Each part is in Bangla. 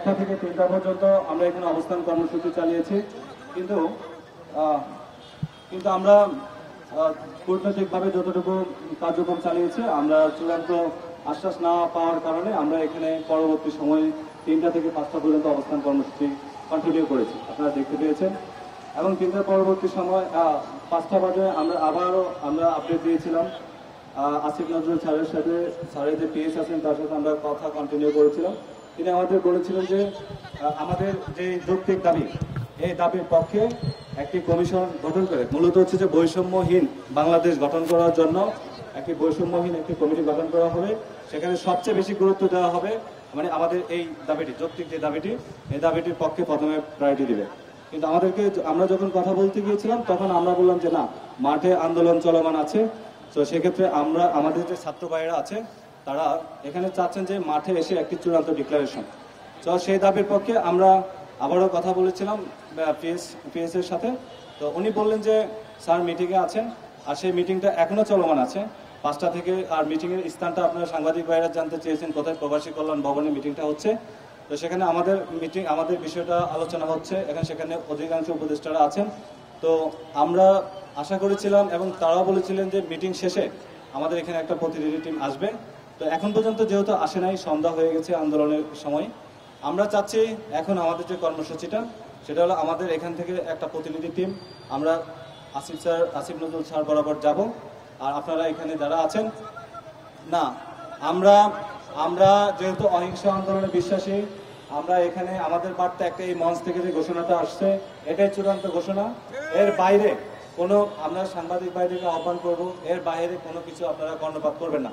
1টা থেকে 3টা পর্যন্ত আমরা এখানে অবস্থান কর্মসূচি চালিয়েছি। কিন্তু কিন্তু আমরা কূটনৈতিকভাবে যতটুকু কার্যক্রম চালিয়েছি, আমরা চূড়ান্ত আশ্বাস না পাওয়ার কারণে আমরা এখানে পরবর্তী সময়ে 3টা থেকে 5টা পর্যন্ত অবস্থান কর্মসূচি কন্টিনিউ করেছি, আপনারা দেখতে পেয়েছেন। এবং 3টার পরবর্তী সময় 5টা বাজে আমরা আপডেট দিয়েছিলাম আসিফ নজরুল স্যারের সাথে। স্যারের যে পিএস আছেন তার সাথে আমরা কথা কন্টিনিউ করেছিলাম। তিনি আমাদের বলেছিলেন যে আমাদের যে যৌক্তিক দাবি, এই দাবির পক্ষে একটি কমিশন গঠন করে, মূলত হচ্ছে যে বৈষম্যহীন বাংলাদেশ গঠন করার জন্য একটি বৈষম্যহীন একটি কমিটি গঠন করা হবে। সেখানে সবচেয়ে বেশি গুরুত্ব দেওয়া হবে মানে আমাদের এই দাবিটি, যৌক্তিক যে দাবিটি, এই দাবিটির পক্ষে প্রথমে প্রায়োরিটি দিবে। কিন্তু আমরা যখন কথা বলতে গিয়েছিলাম তখন আমরা বললাম যে না, মাঠে আন্দোলন চলমান আছে। তো সেক্ষেত্রে আমাদের যে ছাত্র ভাইয়েরা আছে তারা এখানে চাচ্ছেন যে মাঠে এসে একটি চূড়ান্ত ডিক্লারেশন। তো সেই দাবির পক্ষে আমরা আবারও কথা বলেছিলাম পিএস এর সাথে। তো উনি বললেন যে স্যার মিটিংয়ে আছেন, আর সেই মিটিংটা এখনো চলমান আছে 5টা থেকে। আর মিটিংয়ের স্থানটা আপনারা সাংবাদিক ভাইয়েরা জানতে চেয়েছেন কোথায়, প্রবাসী কল্যাণ ভবনে মিটিংটা হচ্ছে। তো সেখানে আমাদের বিষয়টা আলোচনা হচ্ছে এখন, সেখানে অধিকাংশ উপদেষ্টারা আছেন। তো আমরা আশা করেছিলাম এবং তারাও বলেছিলেন যে মিটিং শেষে আমাদের এখানে একটা প্রতিনিধি টিম আসবে। তো এখন পর্যন্ত যেহেতু আসে নাই, সন্ধ্যা হয়ে গেছে আন্দোলনের সময়, আমরা চাচ্ছি এখন আমাদের যে কর্মসূচিটা সেটা হলো আমাদের এখান থেকে একটা প্রতিনিধি টিম আমরা আসিফ নজরুল স্যার বরাবর যাব। আর আপনারা এখানে যারা আছেন, না আমরা যেহেতু অহিংস আন্দোলনে বিশ্বাসী, আমরা এখানে আমাদের বার্তা একটা, এই মঞ্চ থেকে যে ঘোষণাটা আসছে এটাই চূড়ান্ত ঘোষণা। এর বাইরে কোনো, আমরা সাংবাদিক বাইরেকে আহ্বান করব, এর বাইরে কোনো কিছু আপনারা কর্ণপাত করবেন না।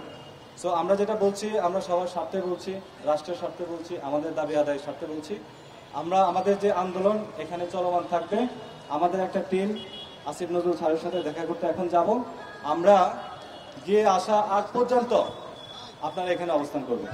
সো আমরা যেটা বলছি, আমরা সবার স্বার্থে বলছি, রাষ্ট্রের স্বার্থে বলছি, আমাদের দাবি আদায়ের স্বার্থে বলছি। আমাদের যে আন্দোলন এখানে চলমান থাকবে। আমাদের একটা টিম আসিফ নজরুল স্যারের সাথে দেখা করতে এখন যাব। আমরা গিয়ে আসা আগ পর্যন্ত আপনারা এখানে অবস্থান করবেন।